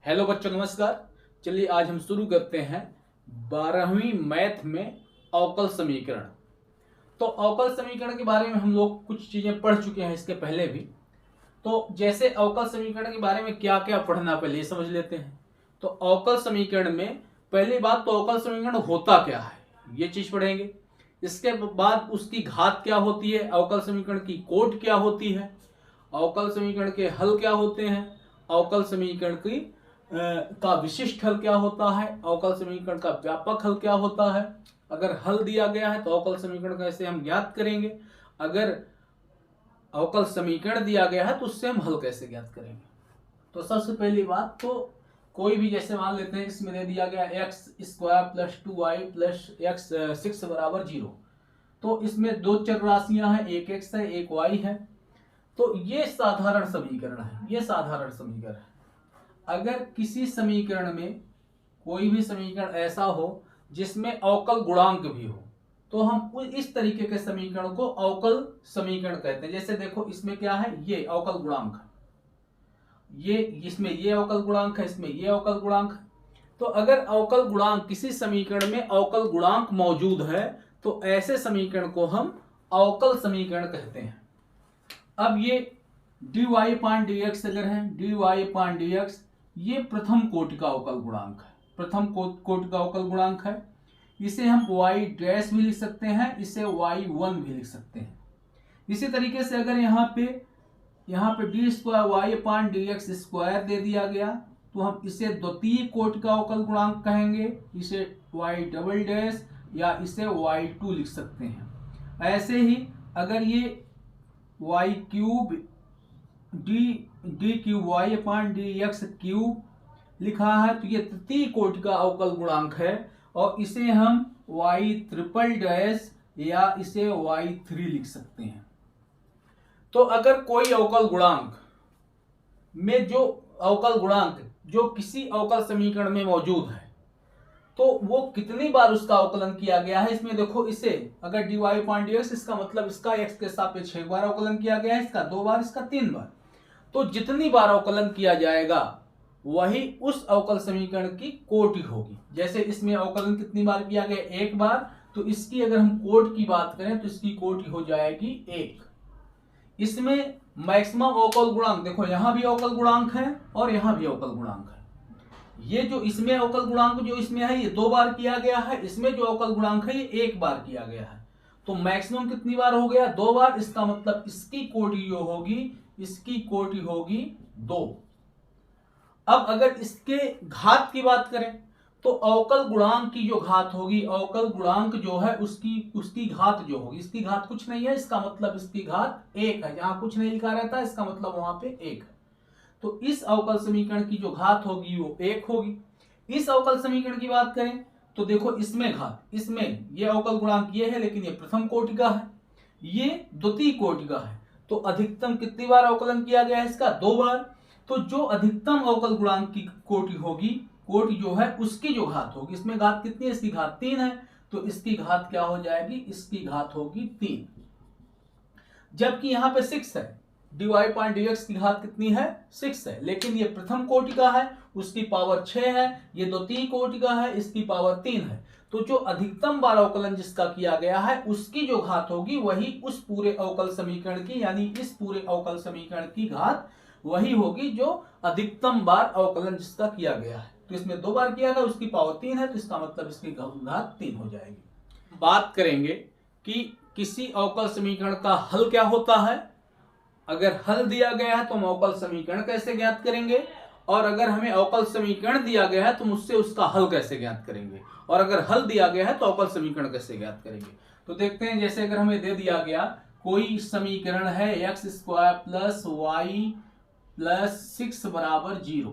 Hello बच्चों, नमस्कार। चलिए आज हम शुरू करते हैं 12वीं मैथ में अवकल समीकरण। तो अवकल समीकरण के बारे में हम लोग कुछ चीजें पढ़ चुके हैं इसके पहले भी। तो जैसे अवकल समीकरण के बारे में क्या क्या पढ़ना पहले ये समझ लेते हैं। तो अवकल समीकरण में पहली बात तो अवकल समीकरण होता क्या है ये चीज पढ़ेंगे। इसके बाद उसकी घात क्या होती है, अवकल समीकरण की कोट क्या होती है, अवकल समीकरण के हल क्या होते हैं, अवकल समीकरण की का विशिष्ट हल क्या होता है, अवकल समीकरण का व्यापक हल क्या होता है, अगर हल दिया गया है तो अवकल समीकरण कैसे हम ज्ञात करेंगे, अगर अवकल समीकरण दिया गया है तो उससे हम हल कैसे ज्ञात करेंगे। तो सबसे पहली बात तो कोई भी जैसे मान लेते हैं इसमें दे दिया गया x square plus 2y plus x 6 बराबर 0। तो इसमें दो चर राशियां हैं, एक एक्स है एक वाई है। तो ये साधारण समीकरण है, ये साधारण समीकरण है। अगर किसी समीकरण में कोई भी समीकरण ऐसा हो जिसमें अवकल गुणांक भी हो तो हम इस तरीके के समीकरण को अवकल समीकरण कहते हैं। जैसे देखो इसमें क्या है, ये अवकल गुणांक है, ये इसमें ये अवकल गुणांक है, इसमें ये अवकल गुणांक है। तो अगर अवकल गुणांक किसी समीकरण में अवकल गुणांक मौजूद है तो ऐसे समीकरण को हम अवकल समीकरण कहते हैं। अब ये dy/dx अगर है, dy/dx ये प्रथम कोटि का अवकल गुणांक है, प्रथम कोटि का अवकल गुणांक है। इसे हम y डैश भी लिख सकते हैं, इसे y1 भी लिख सकते हैं। इसी तरीके से अगर यहाँ पे d²y/dx स्क्वायर दे दिया गया तो हम इसे द्वितीय कोटि का अवकल गुणांक कहेंगे, इसे y डबल डैश या इसे y2 लिख सकते हैं। ऐसे ही अगर ये y cube D cube y/dx cube लिखा है तो ये तृतीय कोटि का अवकल गुणांक है और इसे हम y ट्रिपल डैश या इसे y3 लिख सकते हैं। तो अगर कोई अवकल गुणांक में जो किसी अवकल समीकरण में मौजूद है तो वो कितनी बार उसका अवकलन किया गया है, इसमें देखो इसे अगर dy/dx इसका मतलब इसका x के सापेक्ष 6 बार अवकलन किया गया है, इसका 2 बार, इसका 3 बार। तो जितनी बार अवकलन किया जाएगा वही उस अवकल समीकरण की कोटि होगी। जैसे इसमें अवकलन कितनी बार किया गया, 1 बार, तो इसकी अगर हम कोटि की बात करें तो इसकी कोटि हो जाएगी 1। इसमें मैक्सिमम अवकल गुणांक देखो, यहां भी अवकल गुणांक है और यहां भी अवकल गुणांक है। ये जो इसमें अवकल गुणांक जो इसमें है ये 2 बार किया गया है, इसमें जो अवकल गुणांक है ये 1 बार किया गया है। तो मैक्सिमम कितनी बार हो गया, 2 बार। इसका मतलब इसकी कोटि जो होगी, इसकी कोटि होगी 2। अब अगर इसके घात की बात करें तो अवकल गुणांक की जो घात होगी, अवकल गुणांक जो है उसकी घात जो होगी, इसकी घात कुछ नहीं है, इसका मतलब इसकी घात 1 है। जहां कुछ नहीं लिखा रहता इसका मतलब वहां पे 1 है। तो इस अवकल समीकरण की जो घात होगी वो 1 होगी। इस अवकल समीकरण की बात करें तो देखो इसमें घात, इसमें ये अवकल गुणांक ये है लेकिन ये प्रथम कोटि का है, ये द्वितीय कोटि का है। तो अधिकतम कितनी बार अवकलन किया गया है इसका, 2 बार। तो जो अधिकतम अवकल गुणांक की कोटि होगी, कोटि जो है उसकी जो घात होगी, इसमें घात कितनी है, इसकी घात 3 है, तो इसकी घात क्या हो जाएगी, इसकी घात होगी 3। जबकि यहां पे 6 है, dy/dx की घात कितनी है, 6 है, लेकिन ये प्रथम कोटि का है, उसकी पावर 6 है। ये द्वितीय कोटि का है, इसकी पावर 3 है। तो जो अधिकतम बार अवकलन जिसका किया गया है उसकी जो घात होगी वही उस पूरे अवकल समीकरण की, यानी इस पूरे अवकल समीकरण की घात वही होगी जो अधिकतम बार अवकलन जिसका किया गया है। तो इसमें 2 बार किया गया, उसकी पावर 3 है, तो इसका मतलब इसकी घात 3 हो जाएगी। बात करेंगे कि किसी अवकल समीकरण का हल क्या होता है। अगर हल दिया गया है तो हम अवकल समीकरण कैसे ज्ञात करेंगे, और अगर हमें अवकल समीकरण दिया गया है तो मुझसे उसका हल कैसे ज्ञात करेंगे, और अगर हल दिया गया है तो अवकल समीकरण कैसे ज्ञात करेंगे। तो देखते हैं, जैसे अगर हमें दे दिया गया कोई समीकरण है x² प्लस y प्लस 6 बराबर 0।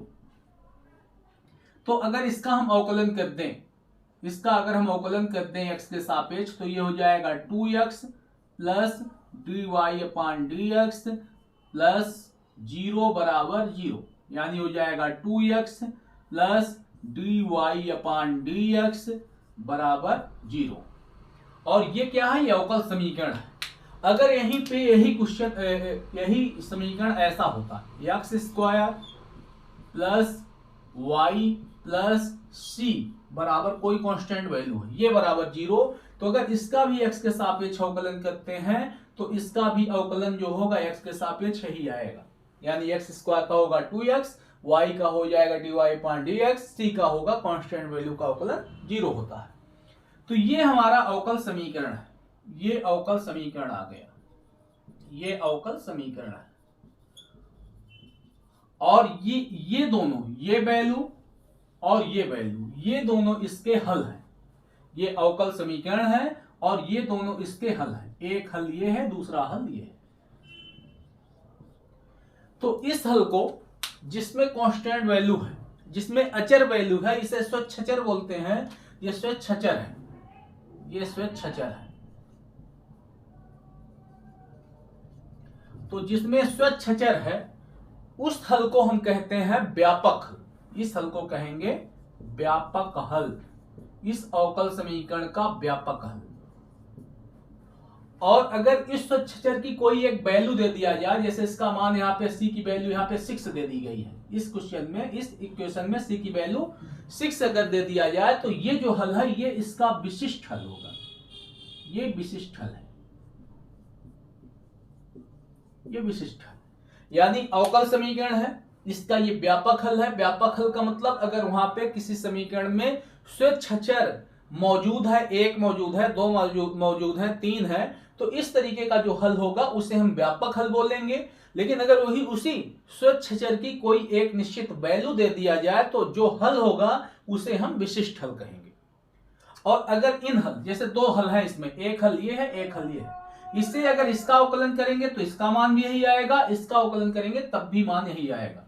तो अगर इसका हम अवकलन कर दें, इसका अगर हम अवकलन कर दें x के सापेक्ष तो ये हो जाएगा 2x प्लस dy/dx प्लस 0 बराबर 0, यानी हो जाएगा 2x प्लस dy/dx बराबर 0। और ये क्या है, ये अवकल समीकरण है। अगर यहीं पे यही समीकरण ऐसा होता, x² प्लस y प्लस सी बराबर कोई कांस्टेंट वैल्यू है, ये बराबर 0। तो अगर इसका भी x के सापेक्ष अवकलन करते हैं तो इसका भी अवकलन जो होगा x के सापेक्ष ही आएगा, यानी x स्क्वायर का होगा 2x, y का हो जाएगा dy/dx, c का होगा कांस्टेंट वैल्यू का अवकलन 0 होता है। तो ये हमारा अवकल समीकरण है, ये अवकल समीकरण आ गया, ये अवकल समीकरण है। और ये दोनों, ये वैल्यू और ये वैल्यू, ये दोनों इसके हल हैं। ये अवकल समीकरण है और ये दोनों इसके हल हैं। एक हल ये है, दूसरा हल ये है। तो इस हल को जिसमें कांस्टेंट वैल्यू है, जिसमें अचर वैल्यू है, इसे स्वच्छचर बोलते हैं। ये स्वच्छचर है, ये स्वच्छचर है। तो जिसमें स्वच्छचर है उस हल को हम कहते हैं व्यापक हल। इस हल को कहेंगे व्यापक हल, इस अवकल समीकरण का व्यापक हल। और अगर इस स्वच्छचर की कोई एक वैल्यू दे दिया जाए, जैसे इसका मान यहाँ पे c की वैल्यू यहाँ पे 6 दे दी गई है, इस क्वेश्चन में, इस इक्वेशन में c की वैल्यू 6 अगर दे दिया जाए तो ये जो हल है ये इसका विशिष्ट हल होगा। ये विशिष्ट हल है, ये विशिष्ट हल यानी अवकल समीकरण है, इसका ये व्यापक हल है। व्यापक हल का मतलब अगर वहां पे किसी समीकरण में स्वच्छचर मौजूद है, 1 मौजूद है, 2 मौजूद है, 3 है, तो इस तरीके का जो हल होगा उसे हम व्यापक हल बोलेंगे। लेकिन अगर वही उसी स्वच्छचर की कोई एक निश्चित वैल्यू दे दिया जाए तो जो हल होगा उसे हम विशिष्ट हल कहेंगे। और अगर इन हल, जैसे 2 हल है इसमें, एक हल ये है, एक हल ये है, इससे अगर इसका अवकलन करेंगे तो इसका मान भी यही आएगा, इसका अवकलन करेंगे तब भी मान यही आएगा।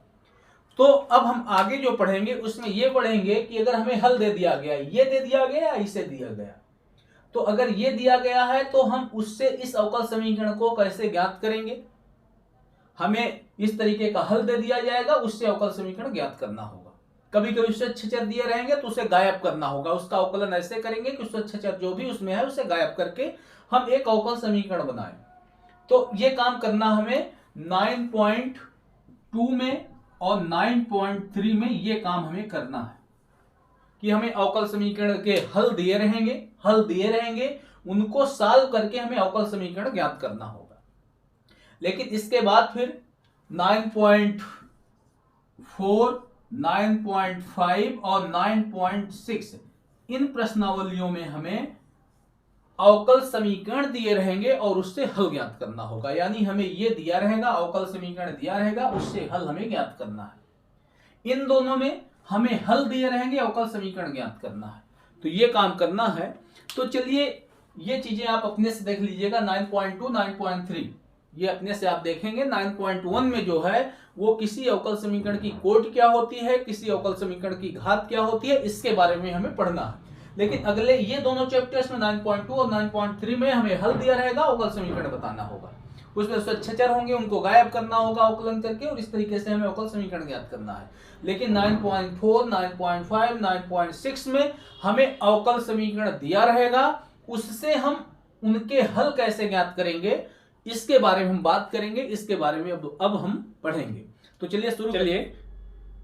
तो अब हम आगे जो पढ़ेंगे उसमें ये पढ़ेंगे कि अगर हमें हल दे दिया गया, ये दे दिया गया, इसे दिया गया, तो अगर ये दिया गया है तो हम उससे इस अवकल समीकरण को कैसे ज्ञात करेंगे। हमें इस तरीके का हल दे दिया जाएगा, उससे अवकल समीकरण ज्ञात करना होगा। कभी कभी स्वच्छचर दिए रहेंगे तो उसे गायब करना होगा, उसका अवकलन ऐसे करेंगे कि स्वच्छचर जो भी उसमें है उसे गायब करके हम एक अवकल समीकरण बनाएं। तो ये काम करना हमें 9.2 में और 9.3 में ये काम हमें करना है कि हमें अवकल समीकरण के हल दिए रहेंगे, उनको सॉल्व करके हमें अवकल समीकरण ज्ञात करना होगा। लेकिन इसके बाद फिर 9.4, 9.5 और 9.6 इन प्रश्नावलियों में हमें अवकल समीकरण दिए रहेंगे और उससे हल ज्ञात करना होगा। यानी हमें ये दिया रहेगा, अवकल समीकरण दिया रहेगा, उससे हल हमें ज्ञात करना है। इन दोनों में हमें हल दिए रहेंगे, अवकल समीकरण ज्ञात करना है। तो ये काम करना है। तो चलिए ये चीजें आप अपने से देख लीजिएगा। 9.2, 9.3 ये अपने से आप देखेंगे। 9.1 में जो है वो किसी अवकल समीकरण की कोटि क्या होती है, किसी अवकल समीकरण की घात क्या होती है, इसके बारे में हमें पढ़ना है। लेकिन अगले ये दोनों चैप्टर्स में 9.2 और 9.3 में हमें हल दिया रहेगा, अवकल समीकरण बताना होगा, उसमें स्वच्छचर होंगे, उनको गायब करना होगा अवकलन करके, और इस तरीके से हमें अवकल समीकरण ज्ञात करना है। लेकिन 9.4, 9.5, 9.6 में हमें अवकल समीकरण दिया रहेगा, उससे हम उनके हल कैसे ज्ञात करेंगे इसके बारे में हम बात करेंगे, इसके बारे में अब हम पढ़ेंगे। तो चलिए शुरू करिए।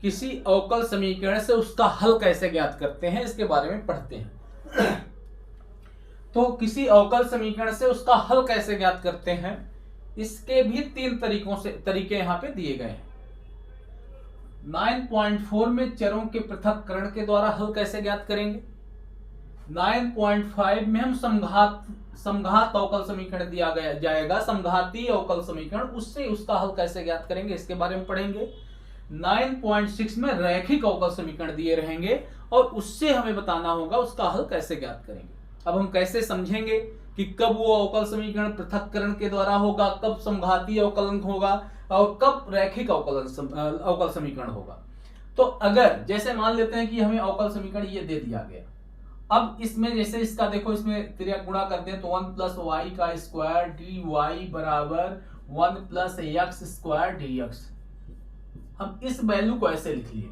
किसी अवकल समीकरण से उसका हल कैसे ज्ञात करते हैं इसके बारे में पढ़ते हैं। तो किसी अवकल समीकरण से उसका हल कैसे ज्ञात करते हैं, इसके भी 3 तरीके यहां पे दिए गए हैं। 9.4 में चरों के पृथक्करण के द्वारा हल कैसे ज्ञात करेंगे। 9.5 में हम समघात अवकल समीकरण दिया गया जाएगा, समघाती अवकल समीकरण, उससे उसका हल कैसे ज्ञात करेंगे इसके बारे में पढ़ेंगे। 9.6 में रैखिक अवकल समीकरण दिए रहेंगे और उससे हमें बताना होगा उसका हल कैसे ज्ञात करेंगे। अब हम कैसे समझेंगे कि कब वो अवकल समीकरण पृथक्करण के द्वारा होगा, कब समघाती अवकलन होगा और कब रैखिक अवकल समीकरण होगा। तो अगर जैसे मान लेते हैं कि हमें अवकल समीकरण ये दे दिया गया, अब इसमें जैसे इसका देखो, इसमें त्रिया गुणा करते हैं तो 1 + y का स्क्वायर dy बराबर 1 + x स्क्वायर dx। हम इस वैल्यू को ऐसे लिख लिए,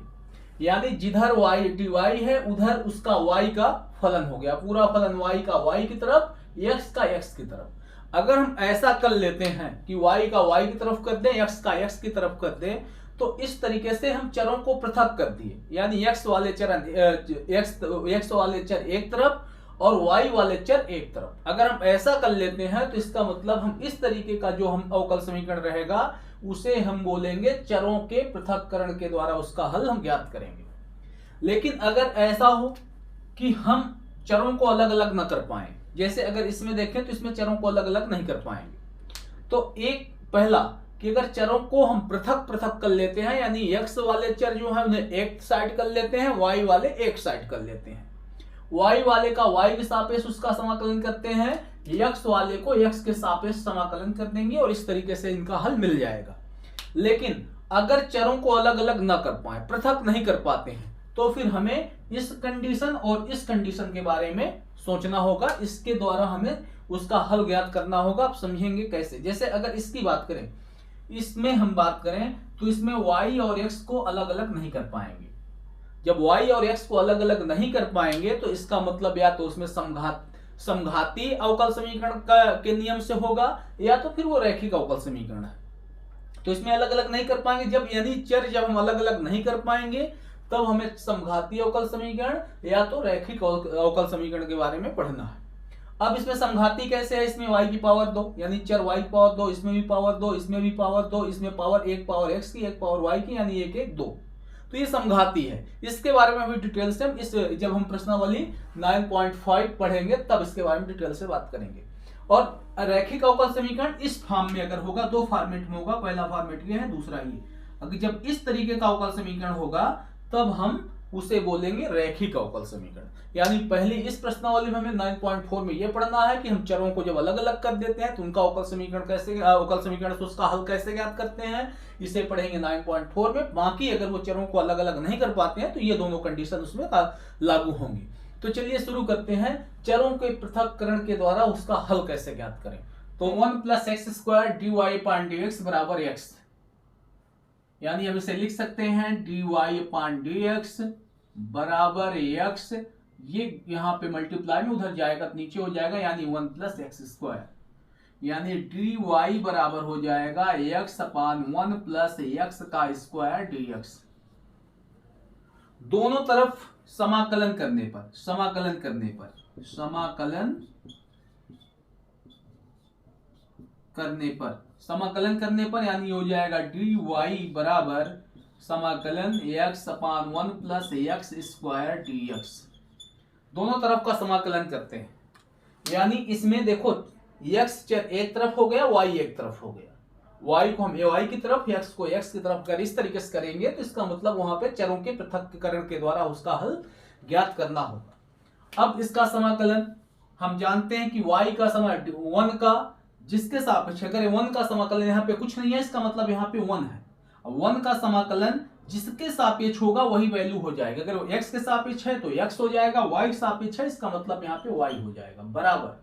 यानी जिधर y dy है उधर उसका y का फलन हो गया, पूरा फलन y का y की तरफ, x का x की तरफ। अगर हम ऐसा कर लेते हैं कि y का y की तरफ कर दें, x का x की तरफ कर दें, तो इस तरीके से हम चरों को पृथक कर दिए, यानी x वाले चर एक तरफ और y वाले चर एक तरफ। अगर हम ऐसा कर लेते हैं तो इसका मतलब हम इस तरीके का जो हम अवकल समीकरण रहेगा उसे हम बोलेंगे चरों के पृथक्करण के द्वारा उसका हल हम ज्ञात करेंगे। लेकिन अगर ऐसा हो कि हम चरों को अलग अलग न कर पाए, जैसे अगर इसमें देखें तो इसमें चरों को अलग अलग नहीं कर पाएंगे, तो एक पहला कि अगर चरों को हम पृथक पृथक कर लेते हैं, यानी x वाले चर जो है उन्हें एक साइड कर लेते हैं, y वाले एक साइड कर लेते हैं, y वाले का y के सापेक्ष उसका समाकलन करते हैं, x वाले को x के सापेक्ष समाकलन कर देंगे और इस तरीके से इनका हल मिल जाएगा। लेकिन अगर चरों को अलग अलग ना कर पाए, पृथक नहीं कर पाते हैं, तो फिर हमें इस कंडीशन और इस कंडीशन के बारे में सोचना होगा, इसके द्वारा हमें उसका हल ज्ञात करना होगा। आप समझेंगे कैसे। जैसे अगर इसकी बात करें, इसमें हम बात करें तो इसमें y और x को अलग अलग नहीं कर पाएंगे। जब y और x को अलग अलग नहीं कर पाएंगे तो इसका मतलब या तो उसमें समघाती अवकल समीकरण के नियम से होगा या तो फिर वो रैखिक अवकल समीकरण है। तो इसमें अलग अलग नहीं कर पाएंगे, जब यानी चर जब हम अलग अलग नहीं कर पाएंगे तब हमें समघाती अवकल समीकरण या तो रैखिक अवकल समीकरण के बारे में पढ़ना है। अब इसमें समघाती कैसे है, इसमें y की पावर 2 यानी चर y की पावर 2, इसमें भी पावर 2, इसमें भी पावर 2, इसमें पावर एक पावर x की एक पावर y की यानी 1 1 2। तो ये समघाती है। इसके बारे में भी डिटेल से हम जब हम प्रश्नावली 9.5 पढ़ेंगे तब इसके बारे में डिटेल से बात करेंगे। और रैखिक अवकल समीकरण इस फॉर्म में अगर होगा, दो फॉर्मेट में होगा, पहला फॉर्मेट ये है, दूसरा ये। अगर जब इस तरीके का अवकल समीकरण होगा तब हम उसे बोलेंगे रैखिक अवकल समीकरण। यानी पहले इस प्रश्नावली में हमें 9.4 में यह पढ़ना है कि हम चरों को जब अलग अलग कर देते हैं तो उनका अवकल समीकरण से उसका हल कैसे ज्ञात करते हैं, इसे पढ़ेंगे 9.4 में। बाकी अगर वो चरों को अलग अलग नहीं कर पाते हैं तो ये दोनों कंडीशन उसमें लागू होंगी। तो चलिए शुरू करते हैं, चरों के पृथक्करण के द्वारा उसका हल कैसे ज्ञात करें। तो 1 + x² dy/dx बराबर x, यानी हम इसे लिख सकते हैं dy/dx बराबर x। ये यहाँ पे मल्टीप्लाई में उधर जाएगा तो नीचे हो जाएगा, यानी 1 + x², यानी dy बराबर हो जाएगा x/1 + x² dx। दोनों तरफ समाकलन करने पर यानी हो जाएगा dy बराबर समाकलन x/1 + x² dx। दोनों तरफ का समाकलन करते हैं, यानी इसमें देखो x चर एक तरफ हो गया, y एक तरफ हो गया। y को हम y की तरफ, x को x की तरफ कर इस तरीके से करेंगे तो इसका मतलब वहां पे चरों के पृथक्करण के द्वारा उसका हल ज्ञात करना होगा। अब इसका समाकलन हम जानते हैं कि y का समाकलन 1 का जिसके सापेक्ष, अगर 1 का समाकलन यहाँ पे कुछ नहीं है इसका मतलब यहाँ पे 1 है। 1 का समाकलन जिसके सापेक्ष होगा वही वैल्यू हो जाएगा। अगर x के सापेक्ष है तो x हो जाएगा, y के सापेक्ष है इसका मतलब यहाँ पे y हो जाएगा बराबर।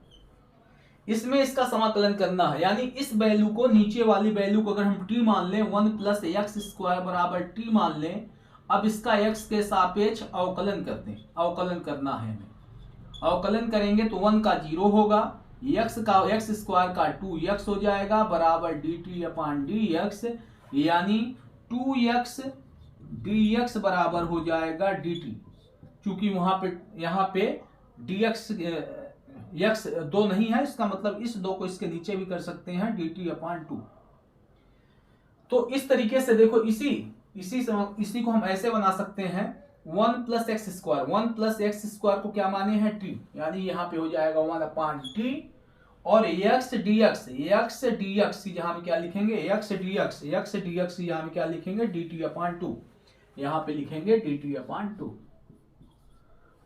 इसमें इसका समाकलन करना है, यानी इस वैल्यू को, नीचे वाली वैल्यू को अगर हम t मान लें, 1 + x² बराबर t मान लें। अब इसका x के सापेक्ष अवकलन करते हैं, अवकलन करना है हमें। अवकलन करेंगे तो 1 का 0 होगा, x का 2x हो जाएगा बराबर dt/dx, यानी 2x dx बराबर हो जाएगा dt। क्योंकि वहां पे यहाँ पे dx x 2 नहीं है, इसका मतलब इस 2 को इसके नीचे भी कर सकते हैं dt/2। तो इस तरीके से देखो इसी को हम ऐसे बना सकते हैं 1 + x²। 1 + x² को क्या माने हैं t, यानी यहाँ पे हो जाएगा 1/t और x dx यहाँ में क्या लिखेंगे x dx यहाँ में क्या लिखेंगे dt/2, यहाँ पे लिखेंगे dt/2।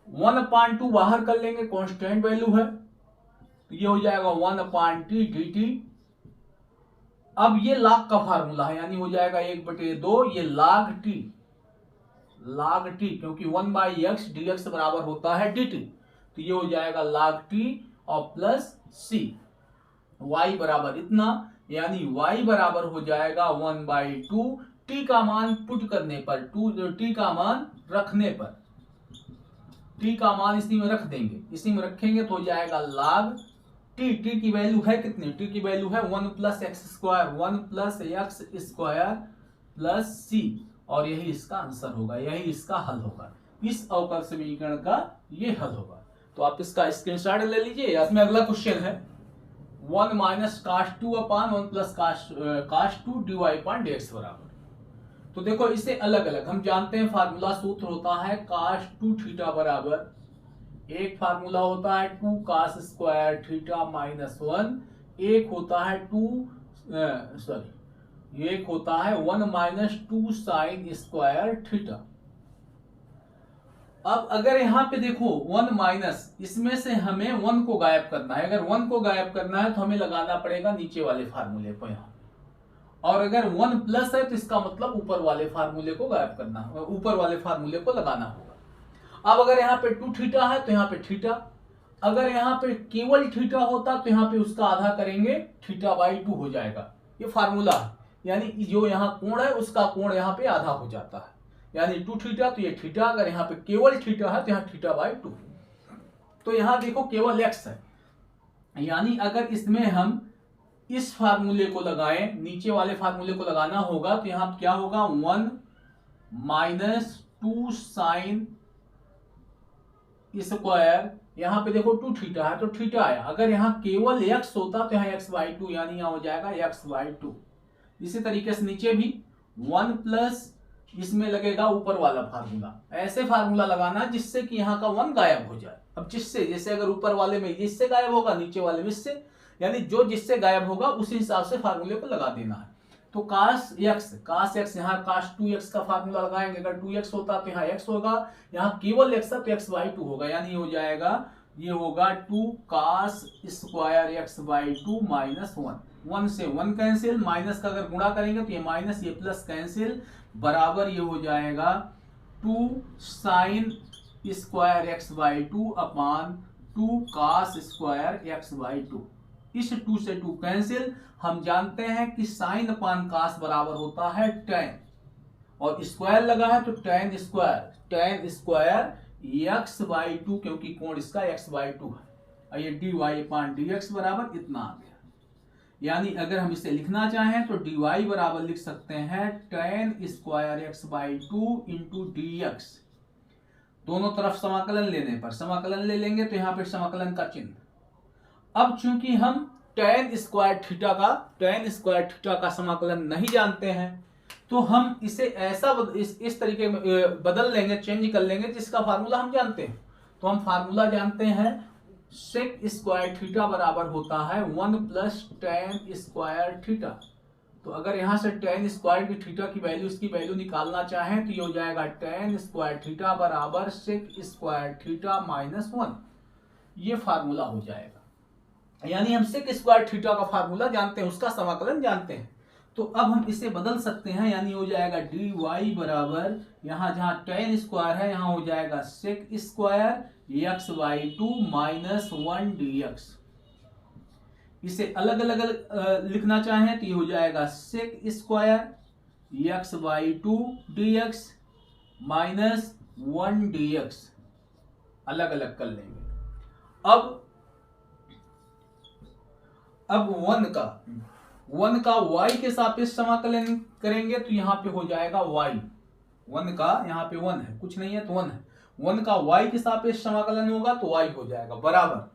1/2 बाहर कर लेंगे, कांस्टेंट वैल्यू है, तो ये हो जाएगा 1/t dt। अब ये log का फार्मूला है, यानी हो जाएगा 1/2 ये log t, क्योंकि 1/x dx बराबर होता है dt, तो ये हो जाएगा log t और प्लस c। y बराबर इतना, यानी y बराबर हो जाएगा 1/2। t का मान पुट करने पर, t का मान रखने पर, t का मान इसी में रख देंगे, इसी में रखेंगे तो हो जाएगा log t। t की वैल्यू है कितनी, t की वैल्यू है 1 + x², 1 + x² प्लस सी, और यही इसका आंसर होगा, यही इसका हल होगा। इस अवकल समीकरण का ये हल होगा। तो आप इसका स्क्रीनशॉट ले लीजिए। इसमें अगला क्वेश्चन है 1 माइनस cos2 अपान 1 प्लस cos2 dy अपान dx बराबर। तो देखो इसे अलग अलग हम जानते हैं, फार्मूला सूत्र होता है cos2 थीटा बराबर, एक फार्मूला होता है 2 cos स्क्वायर थीटा माइनस 1, एक होता है 1 माइनस 2 साइन स्क्वायर थीटा। अब अगर यहाँ पे देखो 1 माइनस, इसमें से हमें 1 को गायब करना है। अगर 1 को गायब करना है तो हमें लगाना पड़ेगा नीचे वाले फार्मूले को यहाँ, और अगर 1 प्लस है तो इसका मतलब ऊपर वाले फार्मूले को गायब करना, ऊपर वाले फार्मूले को लगाना होगा। अब अगर यहाँ पे 2 थीटा है तो यहाँ पे थीटा, अगर यहाँ पे केवल थीटा होता तो यहाँ पे उसका आधा करेंगे, थीटा बाई 2 हो जाएगा। ये फार्मूला है, यानी जो यहाँ कोण है उसका कोण यहाँ पे आधा हो जाता है, यानी 2 थीटा तो ये थीटा, अगर यहाँ पे केवल थीटा है तो यहाँ थीटा बाई 2। तो यहाँ देखो केवल एक्स है, यानी अगर इसमें हम इस फार्मूले को लगाएं, नीचे वाले फार्मूले को लगाना होगा, तो यहाँ क्या होगा 1 माइनस 2 साइन स्क्वायर, यहाँ पे देखो 2 थीटा है तो थीटा आया। अगर यहाँ केवल x होता तो यहाँ x बाई 2, यानी यहाँ हो जाएगा x बाई 2। इसी तरीके से नीचे भी 1 प्लस इसमें लगेगा ऊपर वाला फार्मूला, ऐसे फार्मूला लगाना जिससे कि यहाँ का 1 गायब हो जाए। अब जिससे, जैसे अगर ऊपर वाले में इससे गायब होगा, नीचे वाले में इससे, यानी जो जिससे गायब होगा उसी हिसाब से फार्मूले को लगा देना है। तो cos x यहाँ cos 2x का फार्मूला लगाएंगे, अगर 2x होता तो यहाँ x होगा, यहाँ केवल x है तो x बाई 2 होगा, यानी हो जाएगा, ये होगा 2 cos square x by 2 minus 1 से 1 कैंसिल, माइनस का अगर गुणा करेंगे तो ये माइनस, ये प्लस कैंसिल, बराबर ये हो जाएगा 2 sine square x by 2 upon 2 cos square x by 2। इस 2 से 2 कैंसिल, हम जानते हैं कि साइन अपान कास बराबर होता है tan, और स्क्वायर लगा है तो tan स्क्वायर x बाई 2, क्योंकि कोण इसका x बाई 2 है, और ये dy अपान dx बराबर इतना आ गया। यानी अगर हम इसे लिखना चाहें तो dy बराबर लिख सकते हैं tan square x by 2 into dx। दोनों तरफ समाकलन लेने पर समाकलन ले लेंगे तो यहाँ पे समाकलन का चिन्ह। अब चूंकि हम tan स्क्वायर थीटा का समाकलन नहीं जानते हैं, तो हम इसे ऐसा इस तरीके में बदल लेंगे, चेंज कर लेंगे जिसका फार्मूला हम जानते हैं। तो हम फार्मूला जानते हैं सेक स्क्वायर थीटा बराबर होता है 1 प्लस tan स्क्वायर थीटा। तो अगर यहाँ से tan स्क्वायर की थीटा की वैल्यू, इसकी वैल्यू निकालना चाहें तो ये हो जाएगा tan स्क्वायर थीटा बराबर सेक स्क्वायर थीटा माइनस 1, ये फार्मूला हो जाएगा। यानी हम सेक स्क्वायर थीटा का फार्मूला जानते हैं, उसका समाकलन जानते हैं। तो अब हम इसे बदल सकते हैं, यानी हो जाएगा dy बराबर, यहाँ जहाँ tan स्क्वायर है यहाँ हो जाएगा sec square x by 2 minus 1 dx। इसे अलग अलग लिखना चाहें तो ये हो जाएगा sec square x by 2 dx minus 1 dx, अलग अलग कर लेंगे। अब 1 का y के सापेक्ष समाकलन करेंगे तो यहाँ पे हो जाएगा y, 1 का यहाँ पे 1 है, कुछ नहीं है तो 1 है, 1 का y के सापेक्ष समाकलन होगा तो y हो जाएगा बराबर।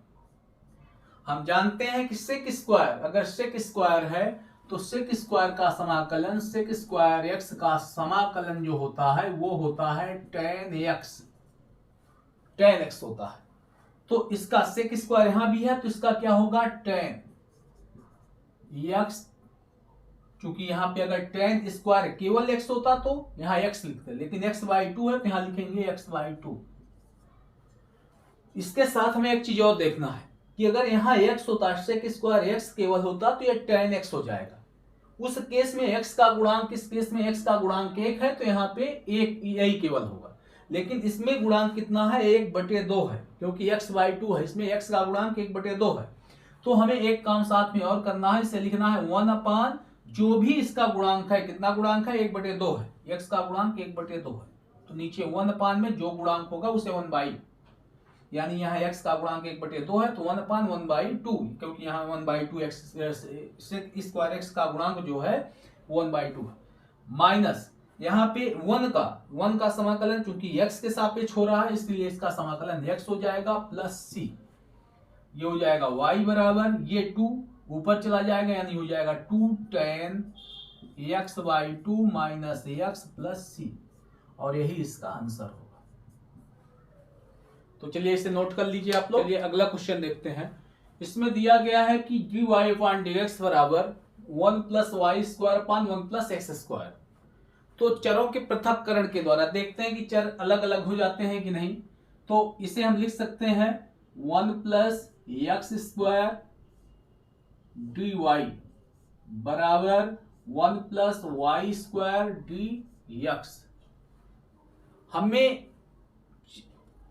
हम जानते हैं कि सेक स्क्वायर, अगर सेक स्क्वायर है तो सेक स्क्वायर का समाकलन, सेक स्क्वायर x का समाकलन जो होता है वो होता है tan x होता है। तो इसका सेक स्क्वायर यहां भी है तो इसका क्या होगा tan x, चूंकि यहाँ पे अगर tan स्क्वायर केवल x होता तो यहाँ x लिखते, लेकिन x बाई 2 है तो यहाँ लिखेंगे x बाई 2। इसके साथ हमें एक चीज और देखना है कि अगर यहाँ x होता, सेक स्क्वायर x केवल होता तो ये tan x हो जाएगा। उस केस में x का गुणांक, इस केस में x का गुणांक 1 है तो यहाँ पे 1 यही केवल होगा, लेकिन इसमें गुणांक कितना है 1/2 है, क्योंकि x बाई 2 है, इसमें x का गुणांक 1/2 है। तो हमें एक काम साथ में और करना है, इसे लिखना है 1 अपान जो भी इसका गुणांक है, कितना गुणांक है 1/2 है, x का गुणांक 1/2 है, तो नीचे 1 अपान में जो गुणांक होगा उसे 1/, यानी यहाँ x का गुणांक 1/2 है तो 1 अपान 1/2, क्योंकि यहाँ 1/2 x स्क्वायर x का गुणांक जो है 1/2 है। माइनस यहाँ पे 1 का समाकलन, चूंकि x के सापेक्ष हो रहा है इसलिए इसका समाकलन x हो जाएगा प्लस c, ये हो जाएगा y बराबर, ये 2 ऊपर चला जाएगा यानी हो जाएगा 2 tan x/2 minus x plus c, और यही इसका आंसर होगा। तो चलिए इसे नोट कर लीजिए आप लोग। चलिए अगला क्वेश्चन देखते हैं। इसमें दिया गया है कि dy/dx बराबर 1 plus y square upon 1 plus x square. तो चरों के पृथक्करण के द्वारा देखते हैं कि चर अलग अलग हो जाते हैं कि नहीं। तो इसे हम लिख सकते हैं 1 प्लस एक्स स्क्वायर dy बराबर 1 प्लस वाई स्क्वायर dx। हमें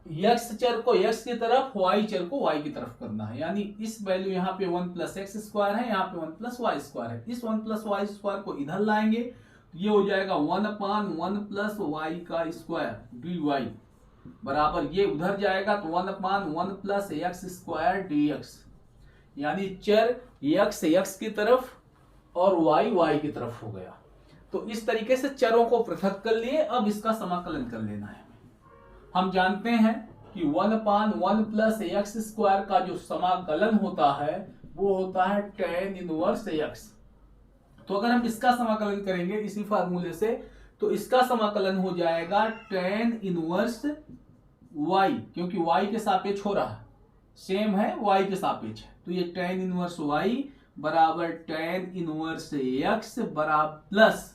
x चर को x की तरफ, y चर को y की तरफ करना है, यानी इस वैल्यू यहाँ पे 1 प्लस एक्स स्क्वायर है, यहाँ पे 1 प्लस वाई स्क्वायर है। इस 1 प्लस वाई स्क्वायर को इधर लाएंगे तो ये हो जाएगा 1 अपान 1 प्लस वाई का स्क्वायर dy बराबर, ये उधर जाएगा तो 1 अपान 1 प्लस एक्स स्क्वायर dx, यानी चर x x की तरफ और y y की तरफ हो गया। तो इस तरीके से चरों को पृथक कर लिए। अब इसका समाकलन कर लेना है। हम जानते हैं कि 1 अपान 1 प्लस एक्स स्क्वायर का जो समाकलन होता है वो होता है tan इनवर्स x। तो अगर हम इसका समाकलन करेंगे इसी फार्मूले से तो इसका समाकलन हो जाएगा tan इनवर्स y, क्योंकि y के सापेक्ष हो रहा है, सेम है y के सापेक्ष है, तो ये tan इनवर्स y बराबर tan इनवर्स x बराबर प्लस,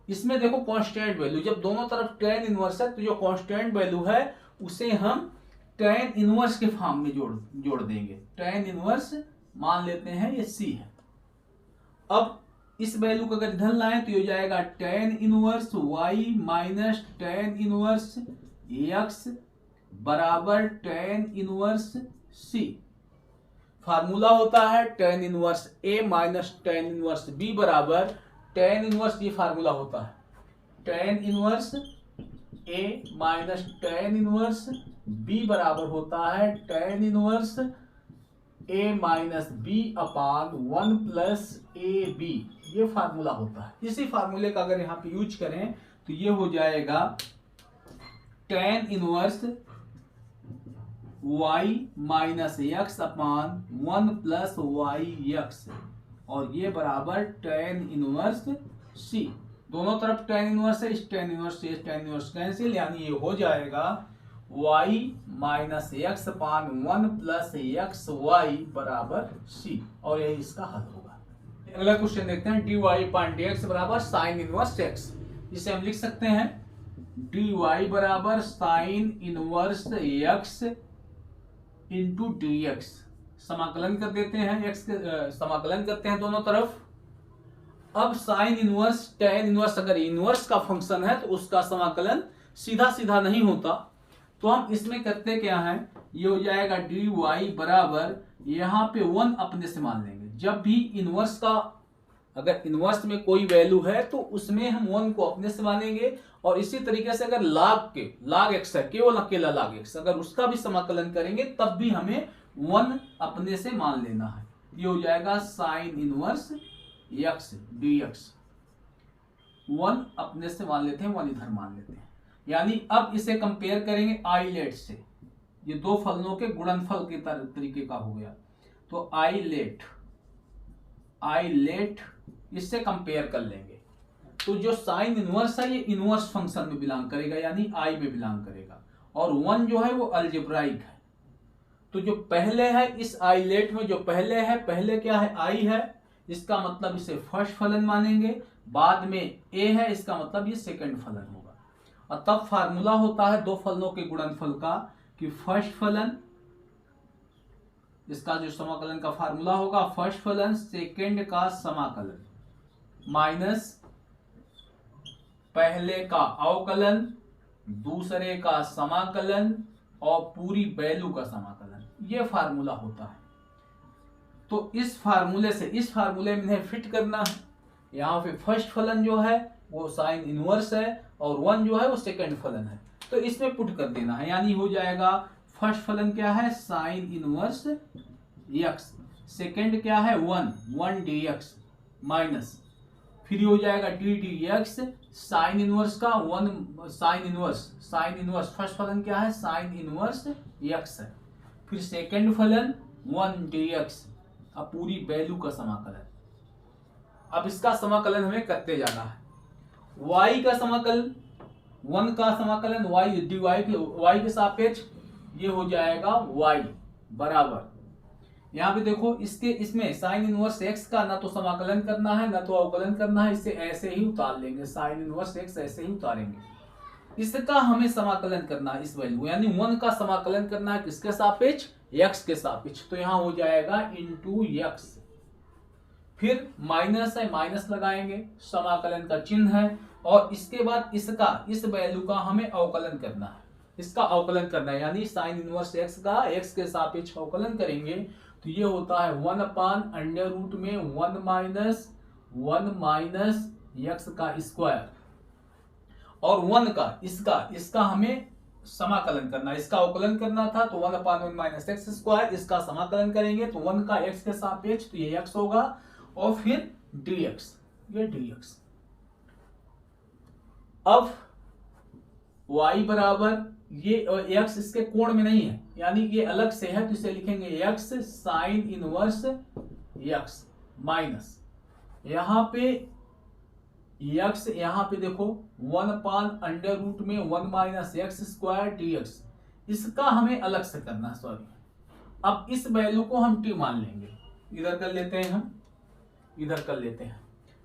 इसमें देखो कांस्टेंट वैल्यू, जब दोनों तरफ tan इनवर्स है तो जो कांस्टेंट वैल्यू है उसे हम tan इनवर्स के फॉर्म में जोड़ देंगे। tan इनवर्स मान लेते हैं ये c है। अब इस वैल्यू को अगर इधर लाएं तो ये हो जाएगा tan inverse y minus tan inverse x बराबर tan इनवर्स c। फार्मूला होता है tan inverse a minus tan inverse b बराबर tan इनवर्स, ये फार्मूला होता है tan inverse a minus tan inverse b बराबर होता है tan inverse a minus b upon 1 plus ab, ये फार्मूला होता है। इसी फार्मूले का अगर यहाँ पे यूज करें तो ये हो जाएगा tan inverse y minus x अपान 1 प्लस वाई एक्स, और ये बराबर tan इनवर्स c। दोनों तरफ tan इनवर्स है, इस tan इनवर्स से tan इनवर्स कैंसिल, यानी ये हो जाएगा y माइनस एक्स अपान 1 प्लस एक्स वाई बराबर c, और यही इसका हल होगा। अगला क्वेश्चन देखते हैं। dy अपान dx बराबर साइन इनवर्स x। इसे हम लिख सकते हैं dy बराबर sine inverse x into dx। समाकलन कर देते हैं, x के समाकलन करते हैं दोनों तरफ। अब साइन इनवर्स tan इनवर्स, अगर इनवर्स का फंक्शन है तो उसका समाकलन सीधा सीधा नहीं होता, तो हम इसमें करते क्या है, ये हो जाएगा dy बराबर, यहाँ पे 1 अपने से मान लेंगे। जब भी इनवर्स का, अगर इनवर्स में कोई वैल्यू है तो उसमें हम 1 को अपने से मानेंगे, और इसी तरीके से अगर log x है, केवल अकेला log x, अगर उसका भी समाकलन करेंगे तब भी हमें 1 अपने से मान लेना है। ये हो जाएगा साइन इनवर्स x dx, 1 अपने से मान लेते हैं, 1 इधर मान लेते हैं। यानी अब इसे कंपेयर करेंगे आइलेट से, ये दो फलनों के गुणनफल के तरीके का हो गया, तो आइलेट इससे कंपेयर कर लेंगे। तो जो साइन इनवर्स है ये इनवर्स फंक्शन में बिलोंग करेगा, यानी आई में बिलोंग करेगा, और 1 जो है वो अलजेब्राइक है। तो जो पहले है इस आइलेट में, जो पहले है, पहले क्या है, आई है, इसका मतलब इसे फर्स्ट फलन मानेंगे। बाद में ए है, इसका मतलब ये सेकंड फलन होगा। और तब फार्मूला होता है दो फलनों के गुणनफल का कि फर्स्ट फलन, इसका जो समाकलन का फार्मूला होगा फर्स्ट फलन सेकंड का समाकलन माइनस पहले का अवकलन, दूसरे का समाकलन और पूरी वैल्यू का समाकलन, ये फार्मूला होता है। तो इस फार्मूले से इस फार्मूले में इन्हें फिट करना है। यहाँ पे फर्स्ट फलन जो है वो साइन इनवर्स है और 1 जो है वो सेकंड फलन है, तो इसमें पुट कर देना है। यानी हो जाएगा फर्स्ट फलन क्या है, साइन इनवर्स x, सेकंड क्या है 1 dx, माइनस फिर ये हो जाएगा D D x sine inverse का वन साइन इनवर्स फर्स्ट फलन क्या है साइन इनवर्स एक्स है, फिर सेकंड फलन 1 डी एक्स। अब पूरी वैल्यू का समाकलन, अब इसका समाकलन हमें करते जाना है। y का समाकलन 1 का समाकलन y dy y के सापेक्ष ये हो जाएगा y बराबर, यहाँ पे देखो इसमें साइन इनवर्स x का ना तो समाकलन करना है ना तो अवकलन करना है, इसे ऐसे ही उतार लेंगे, साइन इनवर्स x ऐसे ही उतारेंगे। इसका हमें समाकलन करना है इस वैल्यू यानी 1 का समाकलन करना है किसके सापेक्ष x के सापेक्ष, तो यहाँ हो जाएगा इंटू x, फिर माइनस है माइनस लगाएंगे, समाकलन का चिन्ह है, और इसके बाद इस वैल्यू का हमें अवकलन करना है, इसका अवकलन करना है यानी साइन इनवर्स x का x के सापेक्ष अवकलन करेंगे तो ये होता है 1 अपान अंडर रूट में 1 माइनस x का स्क्वायर, और 1 का इसका हमें समाकलन करना है, इसका अवकलन करना था तो 1 अपान 1 माइनस एक्स स्क्वायर, इसका समाकलन करेंगे तो 1 का x के सापेक्ष तो ये x होगा, और फिर dx, ये dx। अब y बराबर ये x इसके कोण में नहीं है यानी ये अलग से है तो इसे लिखेंगे x sine inverse x minus यहाँ पे देखो 1 अपान अंडर रूट में 1 माइनस एक्स स्क्वायर dx, इसका हमें अलग से करना है, सॉरी। अब इस वैल्यू को हम t मान लेंगे, इधर कर लेते हैं हम, इधर कर लेते हैं,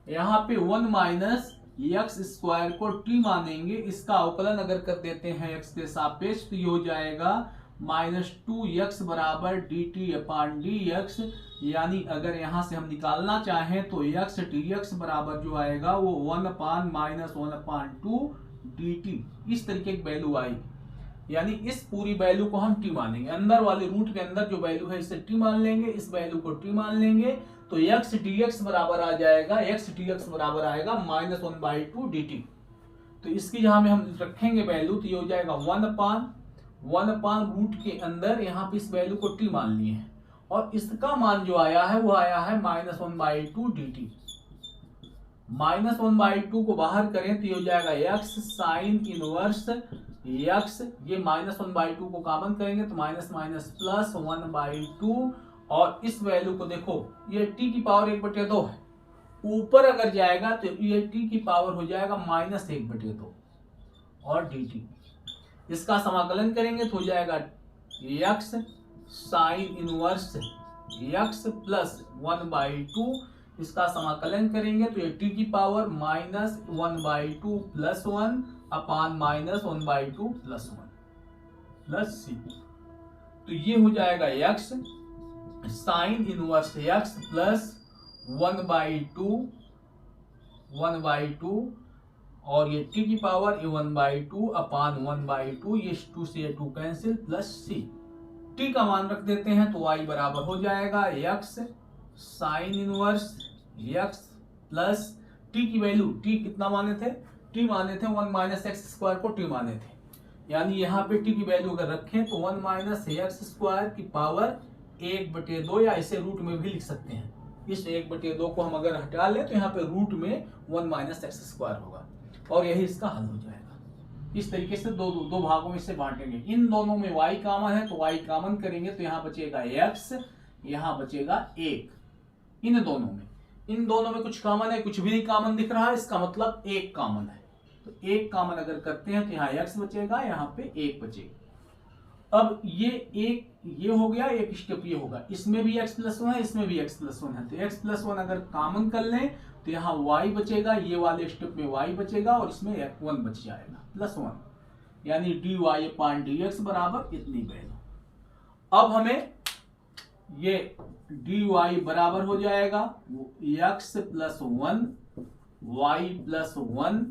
यहाँ पे 1 माइनस एक्स स्क्वायर को t मानेंगे, इसका अवकलन अगर कर देते हैं x के सापेक्ष तो ये हो जाएगा -2x बराबर dt अपान dx, यानी अगर यहां से हम निकालना चाहें तो x dx बराबर जो आएगा वो 1 अपान -1 अपान 2 dt, इस तरीके की वैल्यू आएगी। यानी इस पूरी वैल्यू को हम t मानेंगे, अंदर वाले रूट के अंदर जो वैल्यू है इसे t मान लेंगे, इस वैल्यू को t मान लेंगे तो x dx बराबर आ जाएगा, x dx बराबर आएगा -1/2 dt। तो इसकी जहां में हम रखेंगे वैल्यू तो ये हो जाएगा 1 अपान रूट के अंदर यहाँ पे इस वैल्यू को t मान लिए हैं, और इसका मान जो आया है वो आया है -1/2 dt। -1/2 को बाहर करें तो ये हो जाएगा x साइन इनवर्स x, ये -1/2 को कॉमन करेंगे तो माइनस माइनस प्लस 1/2, और इस वैल्यू को देखो ये t की पावर 1/2 है, ऊपर अगर जाएगा तो ये t की पावर हो जाएगा -1/2 और dt। इसका समाकलन करेंगे तो हो जाएगा x sine inverse x plus 1/2, इसका समाकलन करेंगे तो ये t की पावर -1/2 प्लस 1 अपान -1/2 प्लस 1 प्लस c, तो ये हो जाएगा x sine inverse x plus 1/2 और ये t की पावर 1/2 अपान 1/2, ये 2 से 2 कैंसिल प्लस c, t का मान रख देते हैं तो y बराबर हो जाएगा x sine inverse x plus t की वैल्यू t कितना माने थे, t माने थे 1 माइनस एक्स स्क्वायर को t माने थे, यानी यहाँ पे t की वैल्यू अगर रखें तो 1 माइनस एक्स स्क्वायर की पावर 1/2, या इसे रूट में भी लिख सकते हैं, इस 1/2 को हम अगर हटा ले तो यहाँ पे रूट में 1 माइनस एक्स स्क्वायर होगा, और यही इसका हल हो जाएगा। इस तरीके से दो भागों में इसे बांटेंगे, इन दोनों में y कॉमन है तो y कॉमन करेंगे तो यहाँ बचेगा x, यहाँ बचेगा 1, इन दोनों में कुछ कॉमन है, कुछ भी नहीं कॉमन दिख रहा है, इसका मतलब 1 कॉमन है, तो 1 कॉमन अगर करते हैं तो यहाँ x बचेगा, यहाँ पे 1 बचेगा। अब ये हो गया, एक स्टेप ये होगा, इसमें भी x प्लस 1 है, इसमें भी x प्लस 1 है, तो x प्लस 1 अगर कॉमन कर लें तो यहाँ y बचेगा, ये वाले स्टेप में y बचेगा और इसमें 1 बच जाएगा प्लस 1, यानी dy अपान dx बराबर इतनी वैल्यू। अब हमें ये dy बराबर हो जाएगा x plus 1 y plus 1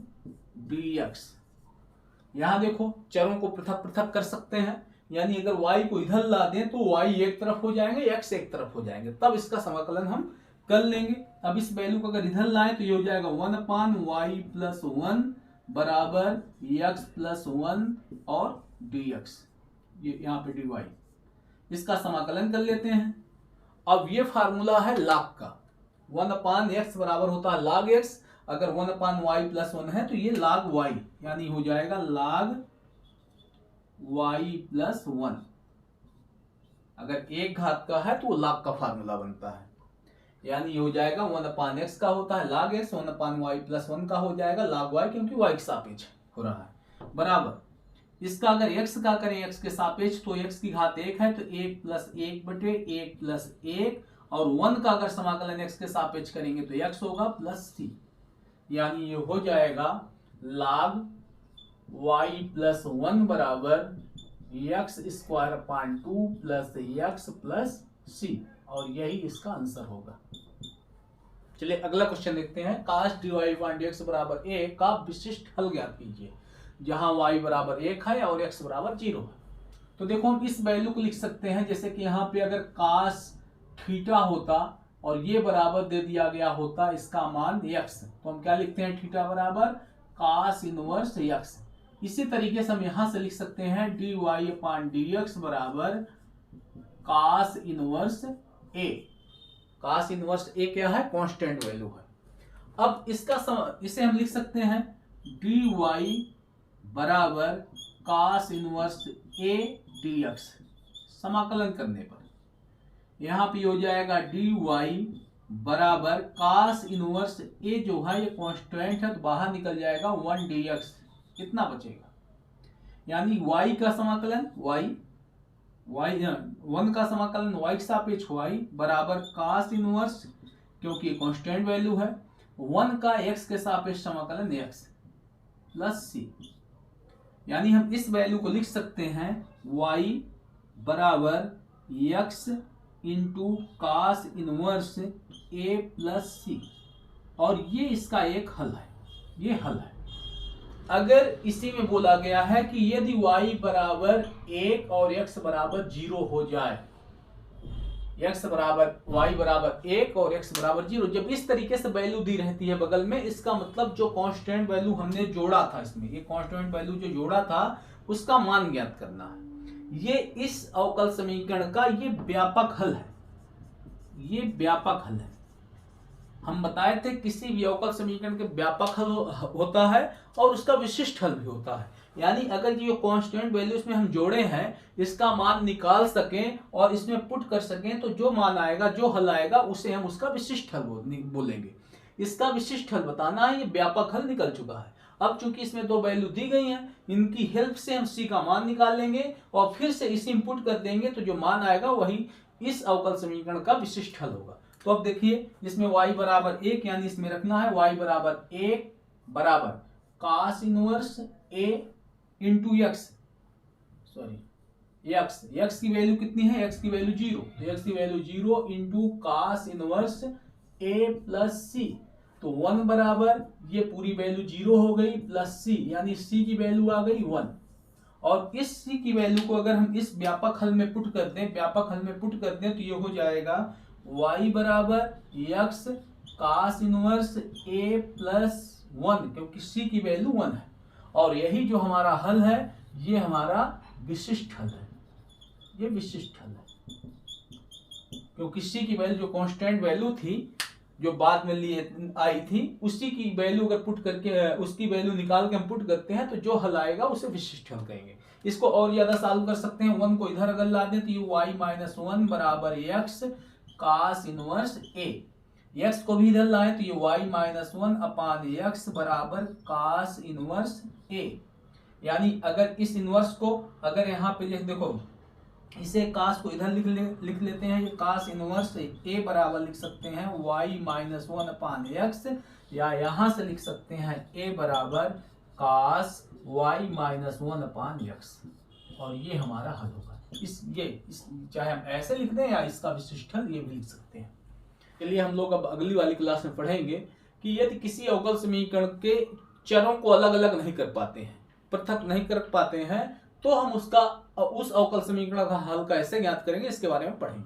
dx। यहां देखो चरों को पृथक पृथक कर सकते हैं, यानी अगर y को इधर ला दें तो y एक तरफ हो जाएंगे, x एक तरफ हो जाएंगे, तब इसका समाकलन हम कर लेंगे। अब इस वैल्यू को अगर इधर लाएं तो ये हो जाएगा 1 अपान y प्लस 1 बराबर x प्लस 1 और dx, ये यहाँ पे dy, इसका समाकलन कर लेते हैं। अब ये फार्मूला है log का, 1 अपान x बराबर होता है log x, अगर 1/y+1 है तो ये log y, यानी हो जाएगा log y+1। अगर एक घात का है तो वो log का फार्मूला बनता है, यानी हो जाएगा 1/x का होता है log x, 1/y+1 का हो जाएगा log y, क्योंकि y के सापेक्ष हो रहा है, बराबर इसका अगर x का करें x के सापेक्ष तो x की घात 1 है तो 1+1/1+1, और 1 का अगर समाकलन x के सापेक्ष करेंगे तो x होगा +c, यानी ये हो जाएगा log y+1 बराबर x² + 2 x + c, और यही इसका आंसर होगा। चलिए अगला क्वेश्चन देखते हैं। cos dy/dx बराबर a का विशिष्ट हल ज्ञात कीजिए, जहां y बराबर 1 है और x बराबर 0 है। तो देखो हम इस वैल्यू को लिख सकते हैं, जैसे कि यहाँ पे अगर cos थीटा होता और ये बराबर दे दिया गया होता इसका मान x, तो हम क्या लिखते हैं, थीटा बराबर cos इनवर्स x। इसी तरीके से हम यहां से लिख सकते हैं dy/dx बराबर cos inverse a। cos inverse a क्या है, कांस्टेंट वैल्यू है। अब इसे हम लिख सकते हैं dy बराबर cos इनवर्स a dx, समाकलन करने पर यहाँ पे हो जाएगा dy बराबर cos इनवर्स a जो है ये कांस्टेंट है तो बाहर निकल जाएगा 1 dx, कितना बचेगा, यानी y का समाकलन y 1 का समाकलन y के सापेक्ष y बराबर cos इनवर्स, क्योंकि कांस्टेंट वैल्यू है, 1 का x के सापेक्ष समाकलन x प्लस c, यानी हम इस वैल्यू को लिख सकते हैं y बराबर x into cos inverse a plus c, और ये इसका एक हल है, ये हल है। अगर इसी में बोला गया है कि यदि y बराबर 1 और x बराबर 0 हो जाए, y बराबर 1 और x बराबर 0, जब इस तरीके से वैल्यू दी रहती है बगल में, इसका मतलब जो कांस्टेंट वैल्यू हमने जोड़ा था इसमें, ये कांस्टेंट वैल्यू जो जोड़ा था उसका मान ज्ञात करना है। ये इस अवकल समीकरण का ये व्यापक हल है, ये व्यापक हल है। हम बताए थे किसी भी अवकल समीकरण के व्यापक हल होता है और उसका विशिष्ट हल भी होता है, यानी अगर ये कांस्टेंट वैल्यू इसमें हम जोड़े हैं, इसका मान निकाल सकें और इसमें पुट कर सकें, तो जो मान आएगा, जो हल आएगा, उसे हम उसका विशिष्ट हल बोलेंगे। इसका विशिष्ट हल बताना है, ये व्यापक हल निकल चुका है। अब चूंकि इसमें दो वैल्यू दी गई हैं, इनकी हेल्प से हम c का मान निकाल लेंगे और फिर से इसी में पुट कर देंगे, तो जो मान आएगा वही इस अवकल समीकरण का विशिष्ट हल होगा। तो अब देखिए इसमें y बराबर 1, यानी इसमें रखना है y बराबर 1 बराबर cos inverse a into x की वैल्यू कितनी है, x की वैल्यू 0, तो x की value 0 into cos inverse a plus c, तो 1 बराबर ये पूरी वैल्यू 0 हो गई प्लस c, यानी c की वैल्यू आ गई 1। और इस c की वैल्यू को अगर हम इस व्यापक हल में पुट कर दें, तो ये हो जाएगा y बराबर x cos inverse a plus 1, क्योंकि c की वैल्यू 1 है। और यही जो हमारा हल है, ये हमारा विशिष्ट हल है, ये विशिष्ट हल है, क्योंकि c की वैल्यू जो कांस्टेंट वैल्यू थी, जो बाद में लिए आई थी, उसी की वैल्यू अगर पुट करके उसकी वैल्यू निकाल के हम पुट करते हैं, तो जो हल आएगा उसे विशिष्ट हल कहेंगे। इसको और ज्यादा सॉल्व कर सकते हैं, 1 को इधर अगर ला दें तो ये y-1 बराबर x cos inverse a, x को भी इधर लाए तो ये y-1 अपान x बराबर cos इनवर्स a, यानी अगर इस इनवर्स को अगर यहाँ पे देखो, इसे cos को इधर लिख लेते हैं, ये cos इनवर्स a बराबर लिख सकते हैं y-1 अपान x, या यहाँ से लिख सकते हैं a बराबर cos y-1 अपान x, और ये हमारा हल होगा। चाहे हम ऐसे लिख दें या इसका विशिष्ट हल ये भी लिख सकते हैं। चलिए हम लोग अब अगली वाली क्लास में पढ़ेंगे कि यदि किसी अवकल समीकरण के चरों को अलग अलग नहीं कर पाते हैं, पृथक नहीं कर पाते हैं, तो हम उस अवकल समीकरण का हल कैसे ज्ञात करेंगे, इसके बारे में पढ़ेंगे।